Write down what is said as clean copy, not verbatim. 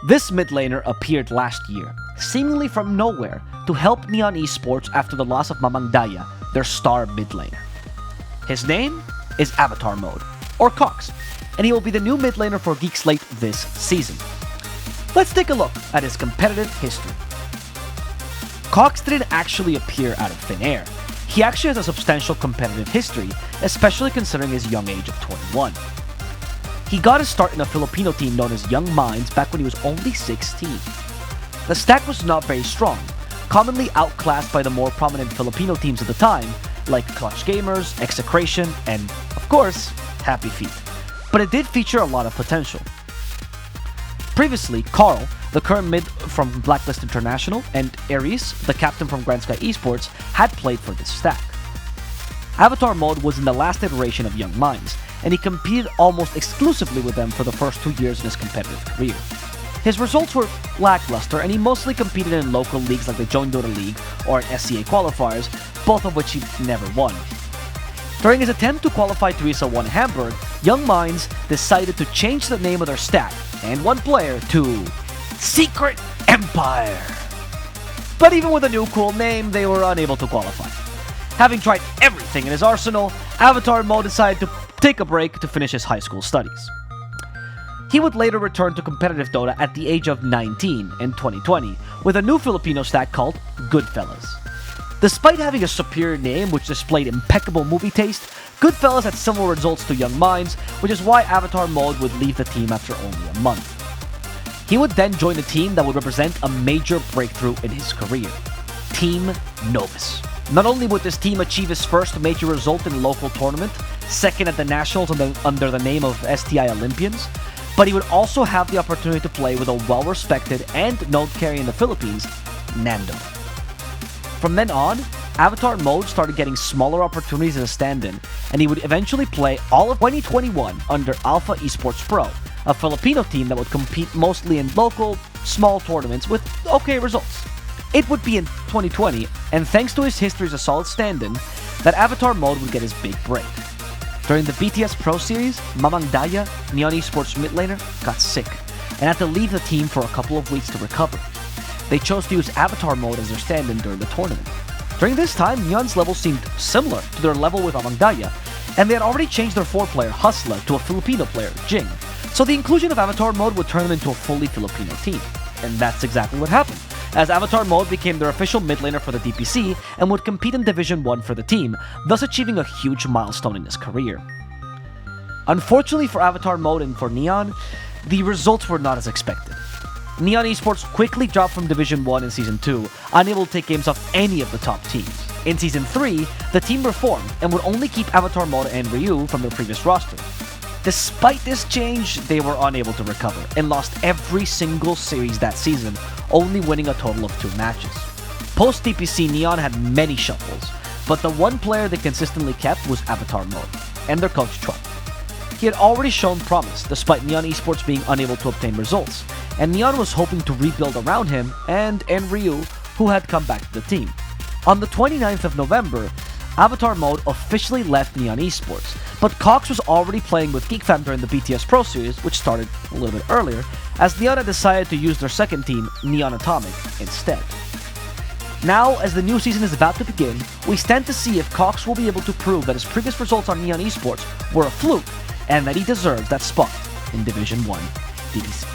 This mid laner appeared last year, seemingly from nowhere, to help Neon Esports after the loss of Mamangdaya, their star mid laner. His name is Avatar Mode, or Kokz, and he will be the new mid laner for Geek Slate this season. Let's take a look at his competitive history. Kokz didn't actually appear out of thin air. He actually has a substantial competitive history, especially considering his young age of 21. He got his start in a Filipino team known as Young Minds back when he was only 16. The stack was not very strong, commonly outclassed by the more prominent Filipino teams at the time, like Clutch Gamers, Execration, and, of course, Happy Feet. But it did feature a lot of potential. Previously, Carl, the current mid from Blacklist International, and Ares, the captain from Grand Sky Esports, had played for this stack. Avatar Mode was in the last iteration of Young Minds, and he competed almost exclusively with them for the first 2 years in his competitive career. His results were lackluster, and he mostly competed in local leagues like the Join Dota League or in SEA qualifiers, both of which he never won. During his attempt to qualify to ISA 1 Hamburg, Young Minds decided to change the name of their stack and one player to Secret Empire. But even with a new cool name, they were unable to qualify. Having tried everything in his arsenal, Avatar Mode decided to take a break to finish his high school studies. He would later return to competitive Dota at the age of 19 in 2020 with a new Filipino stack called Goodfellas. Despite having a superior name which displayed impeccable movie taste, Goodfellas had similar results to Young Minds, which is why Avatar Mode would leave the team after only a month. He would then join a team that would represent a major breakthrough in his career, Team Novus. Not only would this team achieve his first major result in a local tournament, second at the Nationals under the name of STI Olympians, but he would also have the opportunity to play with a well-respected and known carry in the Philippines, Nando. From then on, Avatar Mode started getting smaller opportunities as a stand-in, and he would eventually play all of 2021 under Alpha Esports Pro, a Filipino team that would compete mostly in local, small tournaments with okay results. It would be in 2020, and thanks to his history as a solid stand-in, that Avatar Mode would get his big break. During the BTS Pro Series, Mamangdaya, Neon Esports mid laner, got sick, and had to leave the team for a couple of weeks to recover. They chose to use Avatar Mode as their stand-in during the tournament. During this time, Neon's level seemed similar to their level with Mamangdaya, and they had already changed their 4-player Hustler to a Filipino player, Jing, so the inclusion of Avatar Mode would turn them into a fully Filipino team. And that's exactly what happened, as Avatar Mode became their official mid laner for the DPC and would compete in Division 1 for the team, thus achieving a huge milestone in his career. Unfortunately for Avatar Mode and for Neon, the results were not as expected. Neon Esports quickly dropped from Division 1 in Season 2, unable to take games off any of the top teams. In Season 3, the team reformed and would only keep Avatar Mode and Ryu from their previous roster. Despite this change, they were unable to recover and lost every single series that season, only winning a total of 2 matches. Post-DPC, Neon had many shuffles, but the one player they consistently kept was Avatar Mode, and their coach Trump. He had already shown promise, despite Neon Esports being unable to obtain results, and Neon was hoping to rebuild around him and Ryu, who had come back to the team. On the 29th of November, Avatar Mode officially left Neon Esports, but Kokz was already playing with Geek during the BTS Pro Series, which started a little bit earlier, as Neon had decided to use their second team, Neon Atomic, instead. Now, as the new season is about to begin, we stand to see if Kokz will be able to prove that his previous results on Neon Esports were a fluke, and that he deserves that spot in Division 1 DPC.